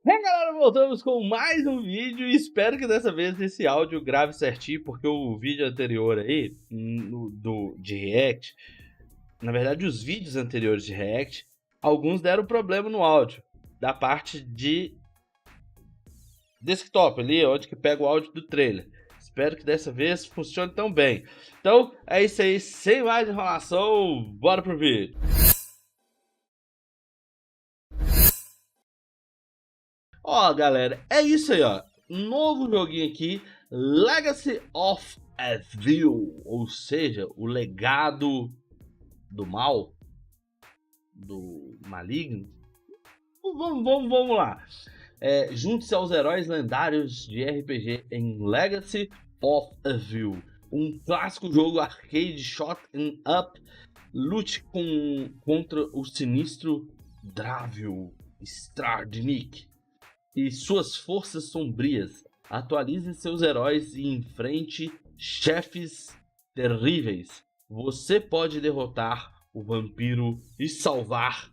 Galera, voltamos com mais um vídeo e espero que dessa vez esse áudio grave certinho, porque o vídeo anterior aí, de React, na verdade os vídeos anteriores de React, alguns deram problema no áudio, da parte de desktop ali, onde que pega o áudio do trailer. Espero que dessa vez funcione tão bem. Então é isso aí, sem mais enrolação, bora pro vídeo. Ó, galera, é isso aí, ó. Novo joguinho aqui, Legacy of Evil, ou seja, o legado do mal, do maligno. Vamos lá. Junte-se aos heróis lendários de RPG em Legacy of Evil, um clássico jogo arcade shot 'em up. Lute contra o sinistro Dravil Stradnik e suas forças sombrias. Atualize seus heróis e enfrente chefes terríveis. Você pode derrotar o vampiro e salvar.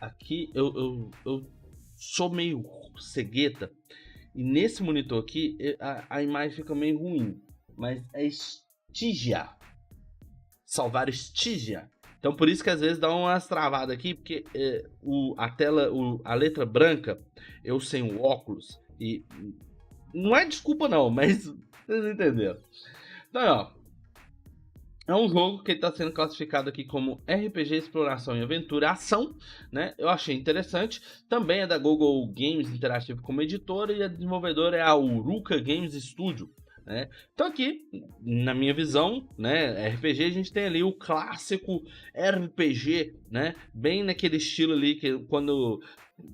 Aqui eu sou meio cegueta e nesse monitor aqui a imagem fica meio ruim, mas é Stygia. Salvar Stygia. Então por isso que às vezes dá umas travadas aqui, porque a letra branca, eu sem o óculos, e não é desculpa não, mas vocês entenderam. Então, ó, é um jogo que está sendo classificado aqui como RPG Exploração e Aventura Ação, né? Eu achei interessante. Também é da Google Games Interactive como editora e a desenvolvedora é a Uruka Games Studio. Né? Então aqui, na minha visão, né, RPG, a gente tem ali o clássico RPG, né, bem naquele estilo ali que quando,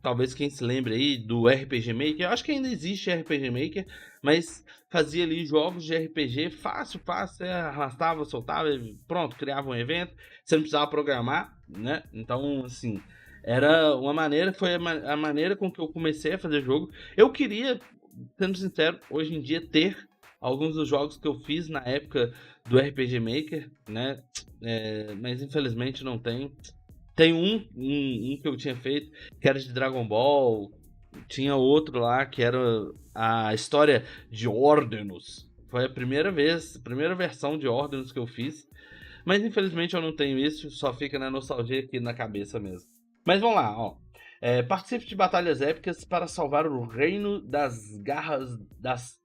talvez quem se lembre aí do RPG Maker, eu acho que ainda existe RPG Maker, mas fazia ali jogos de RPG fácil, você arrastava, soltava, pronto, criava um evento, você não precisava programar, né, então assim, era uma maneira, foi a maneira com que eu comecei a fazer jogo. Eu queria, sendo sincero, hoje em dia ter alguns dos jogos que eu fiz na época do RPG Maker, né? Mas infelizmente não tenho. Tem um que eu tinha feito, que era de Dragon Ball. Tinha outro lá, que era a história de Ordenos. Foi a primeira versão de Ordenos que eu fiz. Mas infelizmente eu não tenho isso, só fica na nostalgia aqui na cabeça mesmo. Mas vamos lá, ó. Participe de batalhas épicas para salvar o reino das garras das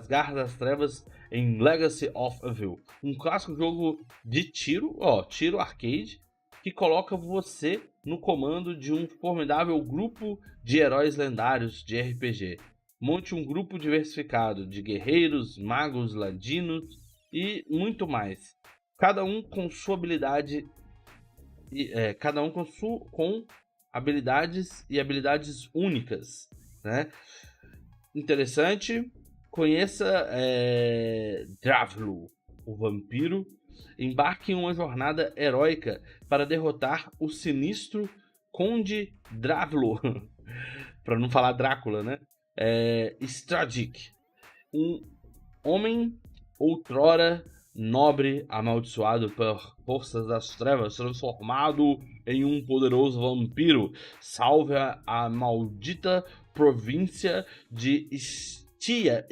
garras das trevas em Legacy of Evil. Um clássico jogo de tiro, tiro arcade, que coloca você no comando de um formidável grupo de heróis lendários de RPG. Monte um grupo diversificado de guerreiros, magos, ladinos e muito mais. Cada um com sua habilidade cada um com habilidades e habilidades únicas, né? Interessante. Conheça Dravlu, o vampiro. Embarque em uma jornada heróica para derrotar o sinistro Conde Dravlu, para não falar Drácula, né? Stradnik, um homem outrora nobre, amaldiçoado por forças das trevas, transformado em um poderoso vampiro. Salve a maldita província de Stygia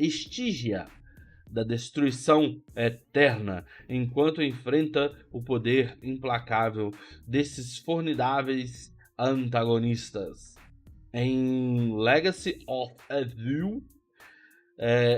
da destruição eterna, enquanto enfrenta o poder implacável desses formidáveis antagonistas. Em Legacy of Evil,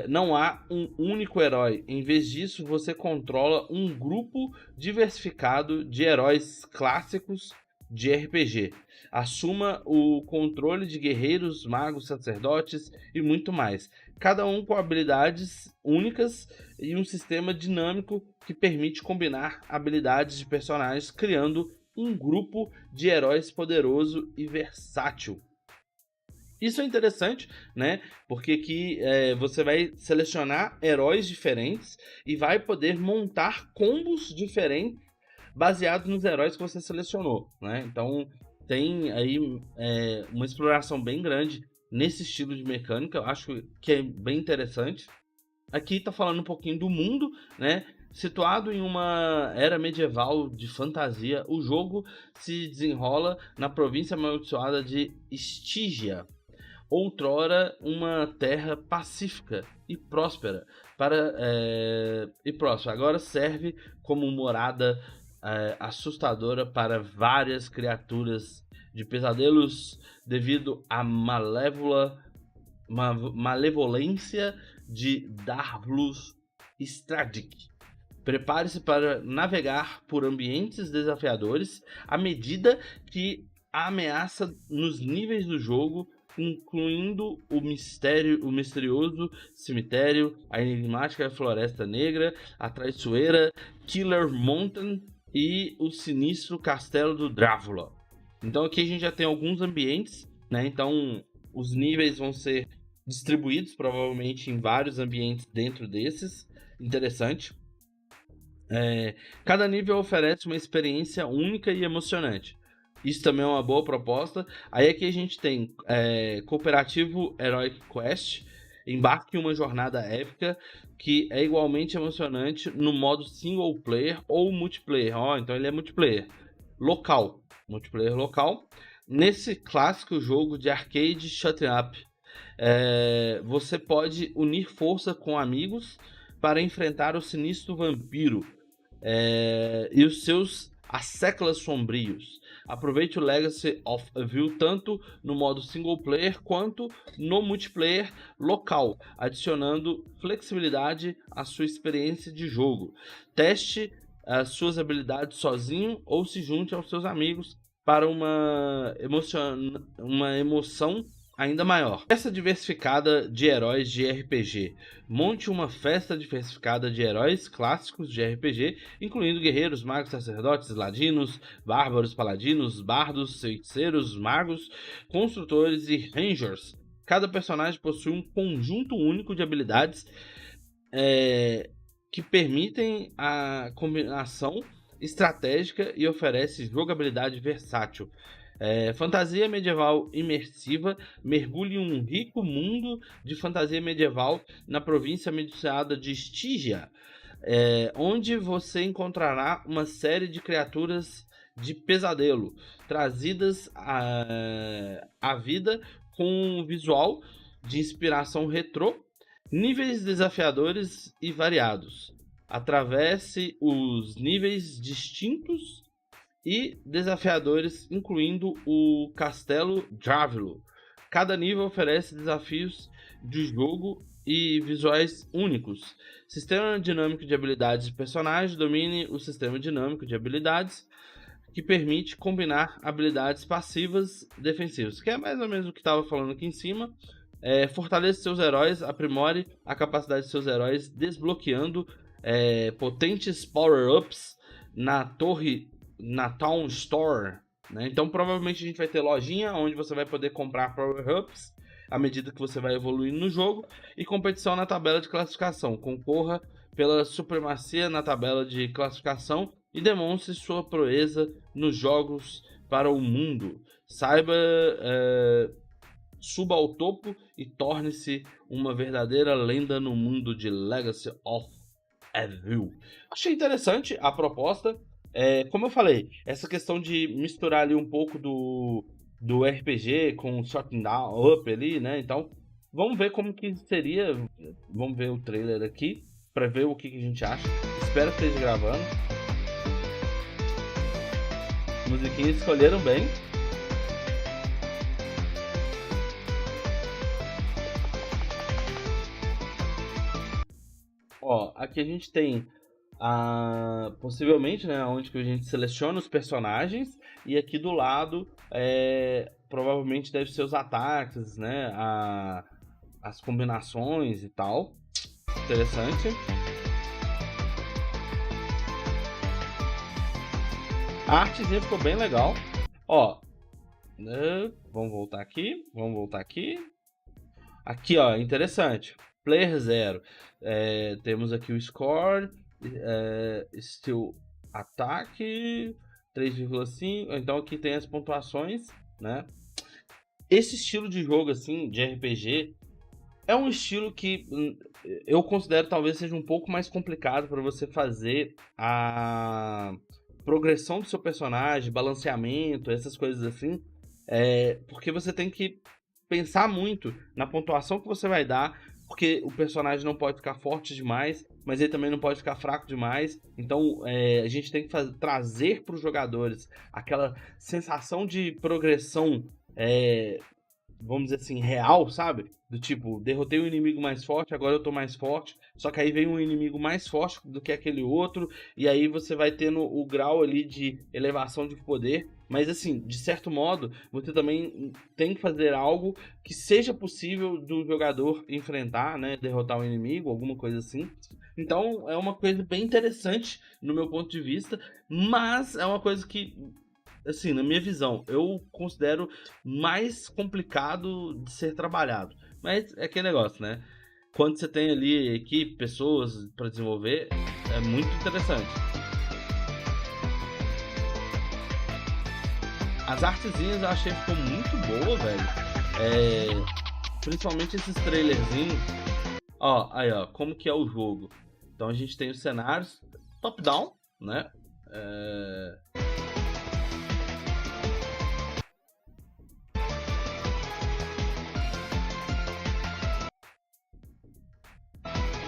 não há um único herói. Em vez disso, você controla um grupo diversificado de heróis clássicos de RPG. Assuma o controle de guerreiros, magos, sacerdotes e muito mais. Cada um com habilidades únicas e um sistema dinâmico que permite combinar habilidades de personagens, criando um grupo de heróis poderoso e versátil. Isso é interessante, né? Porque aqui você vai selecionar heróis diferentes e vai poder montar combos diferentes baseados nos heróis que você selecionou, né? Então tem aí uma exploração bem grande nesse estilo de mecânica. Eu acho que é bem interessante. Aqui tá falando um pouquinho do mundo, né? Situado em uma era medieval de fantasia, o jogo se desenrola na província amaldiçoada de Stygia, outrora uma terra pacífica e próspera. Agora serve como morada assustadora para várias criaturas de pesadelos devido à malevolência de Darvlus Stradik. Prepare-se para navegar por ambientes desafiadores à medida que a ameaça nos níveis do jogo, incluindo o misterioso cemitério, a enigmática Floresta Negra, a traiçoeira Killer Mountain e o sinistro Castelo do Drácula. Então aqui a gente já tem alguns ambientes, né? Então os níveis vão ser distribuídos provavelmente em vários ambientes dentro desses. Interessante. Cada nível oferece uma experiência única e emocionante. Isso também é uma boa proposta. Aí aqui a gente tem Cooperativo Heroic Quest. Embarque em uma jornada épica que é igualmente emocionante no modo single player ou multiplayer. Então ele é multiplayer local. Multiplayer local. Nesse clássico jogo de arcade shut up, você pode unir força com amigos para enfrentar o sinistro vampiro e os seus asseclas sombrios. Aproveite o Legacy of Evil tanto no modo single player quanto no multiplayer local, adicionando flexibilidade à sua experiência de jogo. Teste as suas habilidades sozinho ou se junte aos seus amigos para uma emoção ainda maior. Festa diversificada de heróis de RPG. Monte uma festa diversificada de heróis clássicos de RPG, incluindo guerreiros, magos, sacerdotes, ladinos, bárbaros, paladinos, bardos, feiticeiros, magos, construtores e rangers. Cada personagem possui um conjunto único de habilidades que permitem a combinação estratégica e oferece jogabilidade versátil. Fantasia medieval imersiva. Mergulhe em um rico mundo de fantasia medieval na província amaldiçoada de Stygia, onde você encontrará uma série de criaturas de pesadelo trazidas à vida com um visual de inspiração retrô, níveis desafiadores e variados. Atravesse os níveis distintos e desafiadores, incluindo o Castelo Drácula. Cada nível oferece desafios de jogo e visuais únicos. Sistema dinâmico de habilidades de personagens. Domine o sistema dinâmico de habilidades, que permite combinar habilidades passivas e defensivas, que é mais ou menos o que estava falando aqui em cima. Fortaleça seus heróis, aprimore a capacidade de seus heróis, desbloqueando potentes power-ups na Town Store, né? Então provavelmente a gente vai ter lojinha onde você vai poder comprar power-ups à medida que você vai evoluindo no jogo, e competição na tabela de classificação. Concorra pela supremacia na tabela de classificação e demonstre sua proeza nos jogos para o mundo. Suba ao topo e torne-se uma verdadeira lenda no mundo de Legacy of Evil. Achei interessante a proposta. Como eu falei, essa questão de misturar ali um pouco do RPG com o Shutting Down Up ali, né? Então, vamos ver como que seria. Vamos ver o trailer aqui para ver o que a gente acha. Espero que esteja gravando. Musiquinhas escolheram bem. Aqui a gente tem possivelmente, né, onde que a gente seleciona os personagens, e aqui do lado provavelmente deve ser os ataques, né, as combinações e tal. Interessante. A artezinha ficou bem legal. Vamos voltar aqui. Aqui, interessante. Player 0. Temos aqui o score, Still ataque 3,5. Então aqui tem as pontuações, né? Esse estilo de jogo assim de RPG É um estilo que eu considero talvez seja um pouco mais complicado para você fazer a progressão do seu personagem, balanceamento, essas coisas assim, porque você tem que pensar muito na pontuação que você vai dar, porque o personagem não pode ficar forte demais, mas ele também não pode ficar fraco demais. Então a gente tem que trazer para os jogadores aquela sensação de progressão. Vamos dizer assim, real, sabe? Do tipo, derrotei um inimigo mais forte, agora eu tô mais forte. Só que aí vem um inimigo mais forte do que aquele outro. E aí você vai tendo o grau ali de elevação de poder. Mas assim, de certo modo, você também tem que fazer algo que seja possível do jogador enfrentar, né? Derrotar um inimigo, alguma coisa assim. Então é uma coisa bem interessante no meu ponto de vista. Mas é uma coisa que, assim, na minha visão, eu considero mais complicado de ser trabalhado. Mas é aquele negócio, né? Quando você tem ali equipe, pessoas para desenvolver, é muito interessante. As artezinhas eu achei que ficou muito boa, velho. Principalmente esses trailerzinhos. Ó, aí ó, como que é o jogo. Então a gente tem os cenários top-down, né?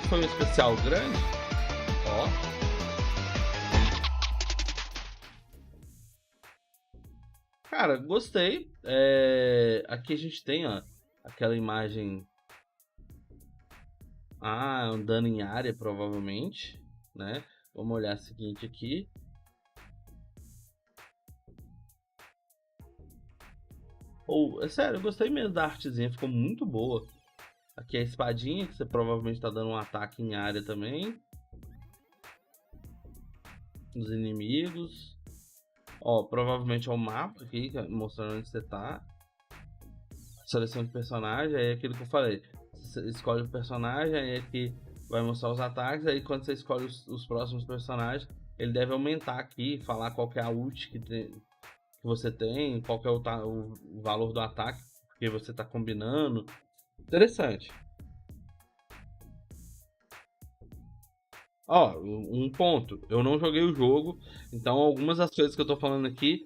Foi um especial grande. Ó. Cara, gostei. Aqui a gente tem, ó, aquela imagem. Andando em área, provavelmente, né? Vamos olhar o seguinte aqui. É sério, eu gostei mesmo da artezinha, ficou muito boa. Aqui é a espadinha, que você provavelmente está dando um ataque em área também. Os inimigos. Ó, provavelmente é o mapa aqui, mostrando onde você tá. Seleção de personagem, aí é aquilo que eu falei. Você escolhe o personagem, aí aqui vai mostrar os ataques. Aí quando você escolhe os próximos personagens, ele deve aumentar aqui, falar qual que é a ult que você tem, qual que é o valor do ataque que você está combinando. Interessante. Ó, um ponto. Eu não joguei o jogo, então algumas das coisas que eu tô falando aqui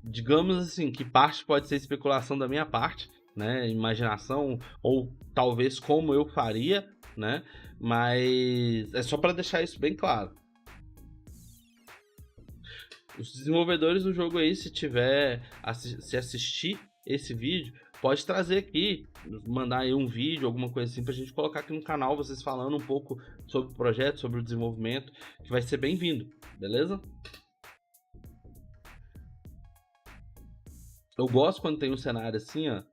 digamos assim, que parte pode ser especulação da minha parte, né? Imaginação, ou talvez como eu faria, né? Mas é só para deixar isso bem claro. Os desenvolvedores do jogo aí, se tiver, se assistir esse vídeo, pode trazer aqui, mandar aí um vídeo, alguma coisa assim, pra gente colocar aqui no canal, vocês falando um pouco sobre o projeto, sobre o desenvolvimento, que vai ser bem-vindo, beleza? Eu gosto quando tem um cenário assim, ó,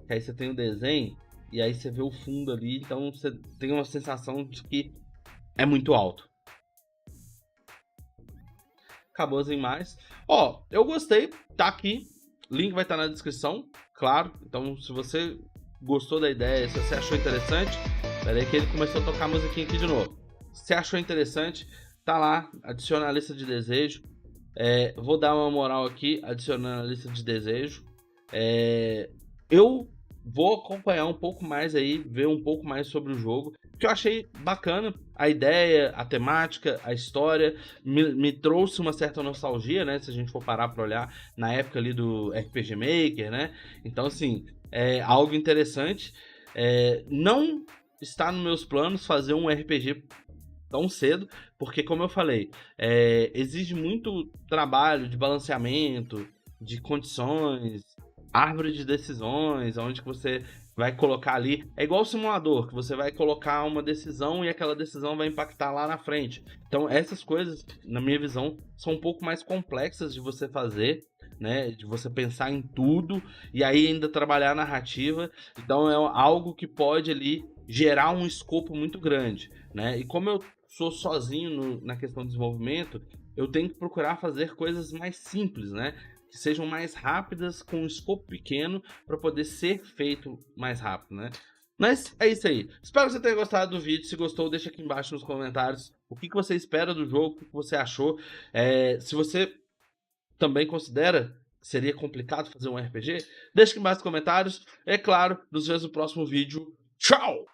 que aí você tem o desenho, e aí você vê o fundo ali, então você tem uma sensação de que é muito alto. Acabou as imagens. Ó, eu gostei, tá aqui. Link vai estar na descrição, claro. Então, se você gostou da ideia, se você achou interessante, peraí que ele começou a tocar a musiquinha aqui de novo. Se você achou interessante, tá lá, adiciona a lista de desejo. Vou dar uma moral aqui, adicionando a lista de desejo. Eu vou acompanhar um pouco mais aí, ver um pouco mais sobre o jogo, que eu achei bacana a ideia, a temática, a história, me trouxe uma certa nostalgia, né? Se a gente for parar para olhar na época ali do RPG Maker, né? Então, assim, é algo interessante. Não está nos meus planos fazer um RPG tão cedo, porque como eu falei, exige muito trabalho de balanceamento, de condições, árvore de decisões, onde que você vai colocar ali. É igual o simulador, que você vai colocar uma decisão e aquela decisão vai impactar lá na frente. Então essas coisas, na minha visão, são um pouco mais complexas de você fazer, né? De você pensar em tudo e aí ainda trabalhar a narrativa. Então é algo que pode ali gerar um escopo muito grande, né? E como eu sou sozinho na questão do desenvolvimento, eu tenho que procurar fazer coisas mais simples, né? Que sejam mais rápidas, com um escopo pequeno, para poder ser feito mais rápido, né? Mas é isso aí. Espero que você tenha gostado do vídeo. Se gostou, deixa aqui embaixo nos comentários o que você espera do jogo, o que você achou. Se você também considera que seria complicado fazer um RPG, deixa aqui embaixo nos comentários. É claro, nos vemos no próximo vídeo. Tchau!